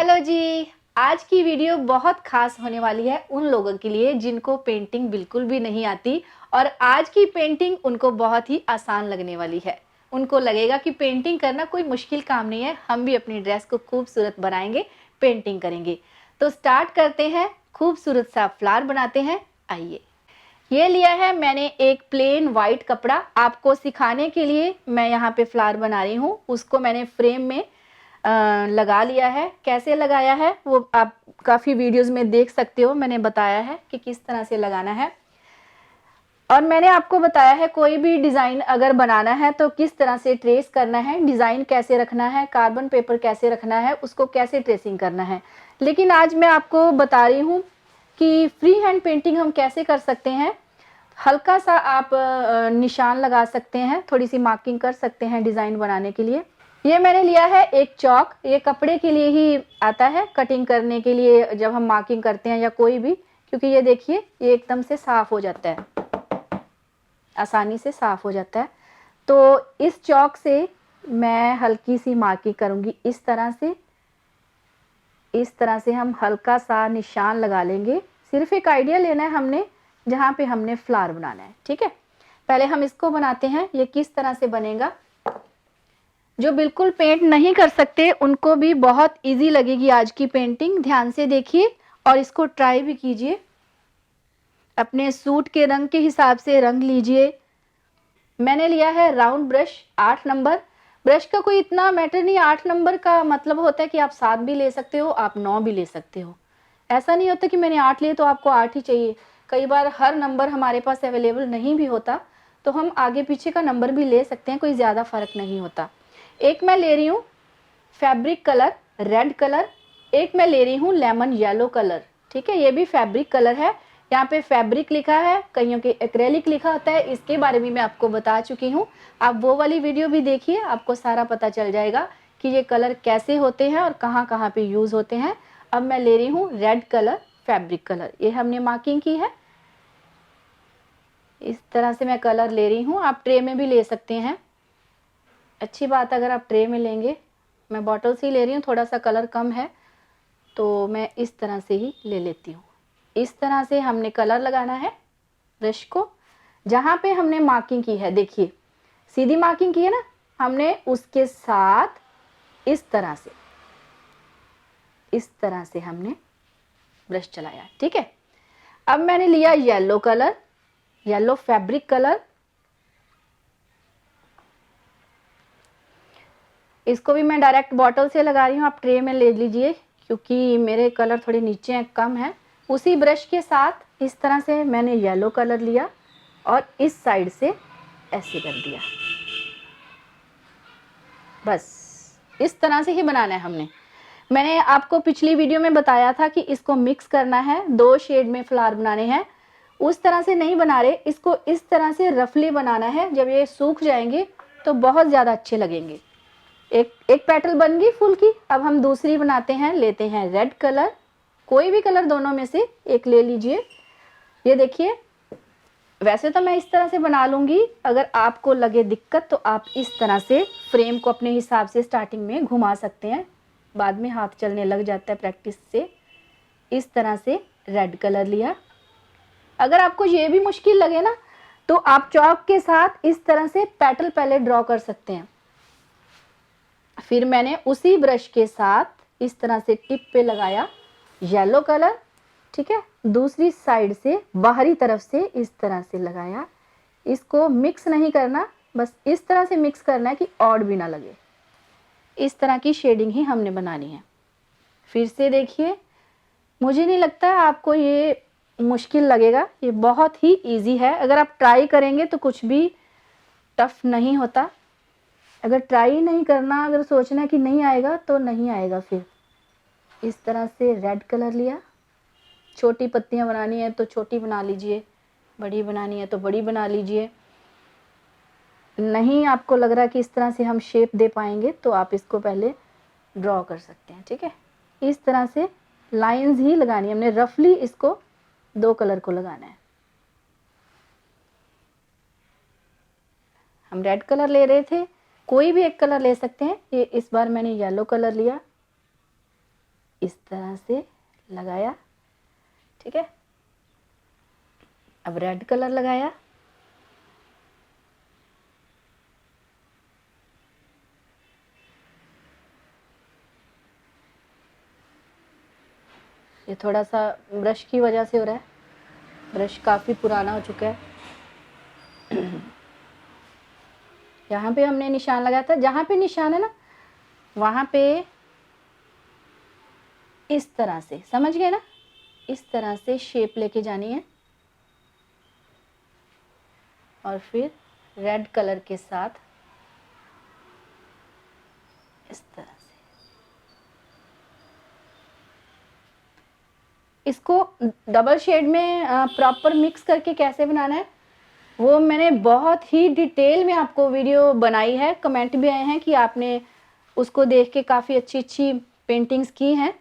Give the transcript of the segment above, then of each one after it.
Hello जी। आज की video बहुत खास होने वाली है उन लोगों के लिए जिनको पेंटिंग बिल्कुल भी नहीं आती और आज की पेंटिंग उनको बहुत ही आसान लगने वाली है। उनको लगेगा कि पेंटिंग करना कोई मुश्किल काम नहीं है, हम भी अपनी ड्रेस को खूबसूरत बनाएंगे, पेंटिंग करेंगे। तो स्टार्ट करते हैं, खूबसूरत सा फ्लावर बनाते हैं। आइए, ये लिया है मैंने एक प्लेन वाइट कपड़ा। आपको सिखाने के लिए मैं यहाँ पे फ्लावर बना रही हूँ। उसको मैंने फ्रेम में लगा लिया है। कैसे लगाया है वो आप काफ़ी वीडियोस में देख सकते हो, मैंने बताया है कि किस तरह से लगाना है। और मैंने आपको बताया है कोई भी डिज़ाइन अगर बनाना है तो किस तरह से ट्रेस करना है, डिज़ाइन कैसे रखना है, कार्बन पेपर कैसे रखना है, उसको कैसे ट्रेसिंग करना है। लेकिन आज मैं आपको बता रही हूँ कि फ्री हैंड पेंटिंग हम कैसे कर सकते हैं। हल्का सा आप निशान लगा सकते हैं, थोड़ी सी मार्किंग कर सकते हैं डिज़ाइन बनाने के लिए। ये मैंने लिया है एक चौक, ये कपड़े के लिए ही आता है, कटिंग करने के लिए जब हम मार्किंग करते हैं या कोई भी, क्योंकि ये देखिए ये एकदम से साफ हो जाता है, आसानी से साफ हो जाता है। तो इस चौक से मैं हल्की सी मार्किंग करूंगी। इस तरह से हम हल्का सा निशान लगा लेंगे। सिर्फ एक आइडिया लेना है हमने जहाँ पे हमने फ्लावर बनाना है, ठीक है। पहले हम इसको बनाते हैं, ये किस तरह से बनेगा। जो बिल्कुल पेंट नहीं कर सकते उनको भी बहुत इजी लगेगी आज की पेंटिंग। ध्यान से देखिए और इसको ट्राई भी कीजिए। अपने सूट के रंग के हिसाब से रंग लीजिए। मैंने लिया है राउंड ब्रश 8 नंबर। ब्रश का कोई इतना मैटर नहीं, 8 नंबर का मतलब होता है कि आप 7 भी ले सकते हो, आप 9 भी ले सकते हो। ऐसा नहीं होता कि मैंने 8 लिए तो आपको 8 ही चाहिए। कई बार हर नंबर हमारे पास अवेलेबल नहीं भी होता तो हम आगे पीछे का नंबर भी ले सकते हैं, कोई ज़्यादा फर्क नहीं होता। एक मैं ले रही हूँ फैब्रिक कलर रेड कलर, एक मैं ले रही हूँ लेमन येलो कलर, ठीक है। ये भी फैब्रिक कलर है, यहाँ पे फैब्रिक लिखा है, कईयों के एक्रेलिक लिखा होता है, इसके बारे में मैं आपको बता चुकी हूँ। आप वो वाली वीडियो भी देखिए, आपको सारा पता चल जाएगा कि ये कलर कैसे होते हैं और कहाँ कहाँ पे यूज़ होते हैं। अब मैं ले रही हूँ रेड कलर फैब्रिक कलर, ये हमने मार्किंग की है। इस तरह से मैं कलर ले रही हूँ, आप ट्रे में भी ले सकते हैं, अच्छी बात अगर आप ट्रे में लेंगे। मैं बॉटल से ही ले रही हूँ, थोड़ा सा कलर कम है तो मैं इस तरह से ही ले लेती हूँ। इस तरह से हमने कलर लगाना है ब्रश को। जहाँ पे हमने मार्किंग की है, देखिए सीधी मार्किंग की है ना हमने, उसके साथ इस तरह से हमने ब्रश चलाया, ठीक है। अब मैंने लिया yellow colour, yellow fabric colour. इसको भी मैं डायरेक्ट बॉटल से लगा रही हूँ, आप ट्रे में ले लीजिए क्योंकि मेरे कलर थोड़े नीचे हैं, कम है। उसी ब्रश के साथ इस तरह से मैंने येलो कलर लिया और इस साइड से ऐसे कर दिया। बस इस तरह से ही बनाना है हमने। मैंने आपको पिछली वीडियो में बताया था कि इसको मिक्स करना है, 2 शेड में फ्लावर बनाने हैं। उस तरह से नहीं बना रहे, इसको इस तरह से रफली बनाना है। जब ये सूख जाएंगे तो बहुत ज़्यादा अच्छे लगेंगे। एक पेटल बन गई फूल की। अब हम दूसरी बनाते हैं, लेते हैं रेड कलर, कोई भी कलर दोनों में से एक ले लीजिए। ये देखिए, वैसे तो मैं इस तरह से बना लूँगी, अगर आपको लगे दिक्कत तो आप इस तरह से फ्रेम को अपने हिसाब से स्टार्टिंग में घुमा सकते हैं, बाद में हाथ चलने लग जाता है प्रैक्टिस से। इस तरह से रेड कलर लिया। अगर आपको ये भी मुश्किल लगे ना तो आप चॉक के साथ इस तरह से पेटल पहले ड्रॉ कर सकते हैं। फिर मैंने उसी ब्रश के साथ इस तरह से टिप पे लगाया येलो कलर, ठीक है। दूसरी साइड से बाहरी तरफ से इस तरह से लगाया। इसको मिक्स नहीं करना, बस इस तरह से मिक्स करना है कि ऑड भी ना लगे। इस तरह की शेडिंग ही हमने बनानी है। फिर से देखिए, मुझे नहीं लगता आपको ये मुश्किल लगेगा, ये बहुत ही इजी है। अगर आप ट्राई करेंगे तो कुछ भी टफ नहीं होता। अगर ट्राई नहीं करना, अगर सोचना कि नहीं आएगा तो नहीं आएगा। फिर इस तरह से रेड कलर लिया, छोटी पत्तियां बनानी है तो छोटी बना लीजिए, बड़ी बनानी है तो बड़ी बना लीजिए। नहीं आपको लग रहा कि इस तरह से हम शेप दे पाएंगे तो आप इसको पहले ड्रॉ कर सकते हैं, ठीक है। इस तरह से लाइंस ही लगानी है हमने, रफली इसको 2 कलर को लगाना है। हम रेड कलर ले रहे थे, कोई भी एक कलर ले सकते हैं। ये इस बार मैंने येलो कलर लिया। इस तरह से लगाया, ठीक है। अब रेड कलर लगाया, ये थोड़ा सा ब्रश की वजह से हो रहा है, ब्रश काफ़ी पुराना हो चुका है। यहाँ पे हमने निशान लगाया था, जहाँ पे निशान है ना वहाँ पे इस तरह से, समझ गए ना, इस तरह से शेप लेके जानी है और फिर रेड कलर के साथ इस तरह से इसको डबल शेड में प्रॉपर मिक्स करके कैसे बनाना है वो मैंने बहुत ही डिटेल में आपको वीडियो बनाई है। कमेंट भी आए हैं कि आपने उसको देख के काफ़ी अच्छी अच्छी पेंटिंग्स की हैं।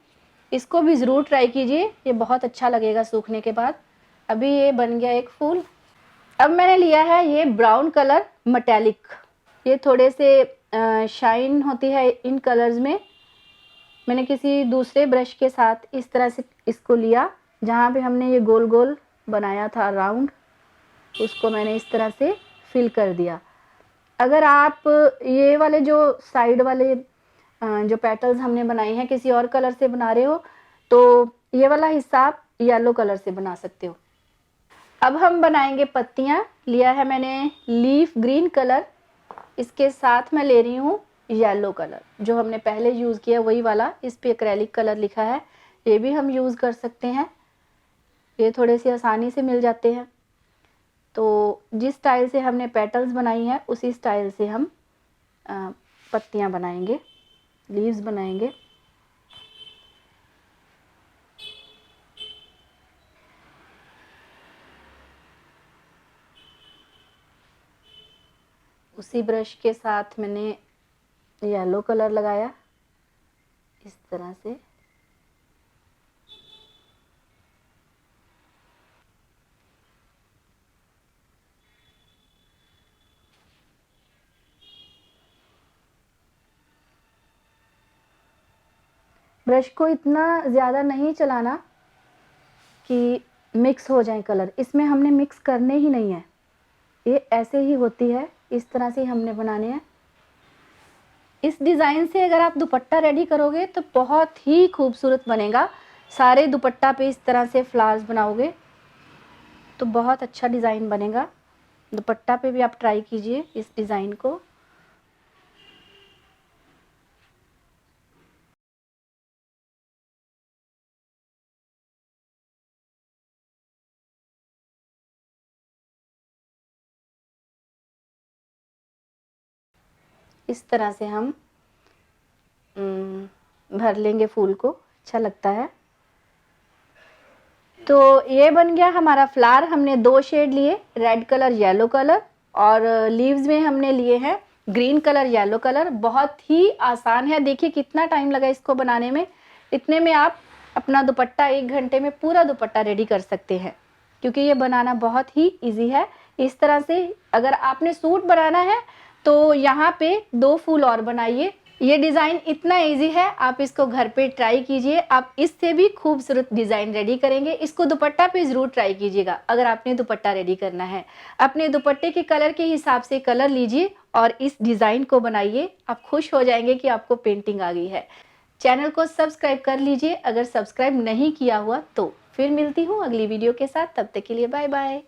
इसको भी ज़रूर ट्राई कीजिए, ये बहुत अच्छा लगेगा सूखने के बाद। अभी ये बन गया एक फूल। अब मैंने लिया है ये ब्राउन कलर मेटालिक, ये थोड़े से शाइन होती है इन कलर्स में। मैंने किसी दूसरे ब्रश के साथ इस तरह से इसको लिया, जहाँ पे हमने ये गोल गोल बनाया था राउंड, उसको मैंने इस तरह से फिल कर दिया। अगर आप ये वाले जो साइड वाले जो पेटल्स हमने बनाए हैं किसी और कलर से बना रहे हो तो ये वाला हिस्सा आप येलो कलर से बना सकते हो। अब हम बनाएंगे पत्तियाँ। लिया है मैंने लीफ ग्रीन कलर, इसके साथ मैं ले रही हूँ येलो कलर, जो हमने पहले यूज़ किया वही वाला, इस पे एक्रेलिक कलर लिखा है, ये भी हम यूज़ कर सकते हैं, ये थोड़े से आसानी से मिल जाते हैं। तो जिस स्टाइल से हमने पेटल्स बनाई है उसी स्टाइल से हम पत्तियाँ बनाएंगे, लीव्स बनाएंगे। उसी ब्रश के साथ मैंने येलो कलर लगाया इस तरह से। ब्रश को इतना ज़्यादा नहीं चलाना कि मिक्स हो जाए कलर, इसमें हमने मिक्स करने ही नहीं है, ये ऐसे ही होती है, इस तरह से हमने बनाने हैं। इस डिज़ाइन से अगर आप दुपट्टा रेडी करोगे तो बहुत ही खूबसूरत बनेगा। सारे दुपट्टा पे इस तरह से फ्लावर्स बनाओगे तो बहुत अच्छा डिज़ाइन बनेगा। दुपट्टा पे भी आप ट्राई कीजिए इस डिज़ाइन को। इस तरह से हम भर लेंगे फूल को, अच्छा लगता है। तो ये बन गया हमारा फ्लावर। हमने 2 शेड लिए, रेड कलर येलो कलर, और लीव्स में हमने लिए हैं ग्रीन कलर येलो कलर। बहुत ही आसान है, देखिए कितना टाइम लगा इसको बनाने में। इतने में आप अपना दुपट्टा 1 घंटे में पूरा दुपट्टा रेडी कर सकते हैं, क्योंकि ये बनाना बहुत ही इजी है। इस तरह से अगर आपने सूट बनाना है तो यहाँ पे 2 फूल और बनाइए। ये डिज़ाइन इतना इजी है, आप इसको घर पे ट्राई कीजिए, आप इससे भी खूबसूरत डिज़ाइन रेडी करेंगे। इसको दुपट्टा पे ज़रूर ट्राई कीजिएगा। अगर आपने दुपट्टा रेडी करना है, अपने दुपट्टे के कलर के हिसाब से कलर लीजिए और इस डिज़ाइन को बनाइए। आप खुश हो जाएंगे कि आपको पेंटिंग आ गई है। चैनल को सब्सक्राइब कर लीजिए अगर सब्सक्राइब नहीं किया हुआ तो। फिर मिलती हूँ अगली वीडियो के साथ, तब तक के लिए बाय बाय।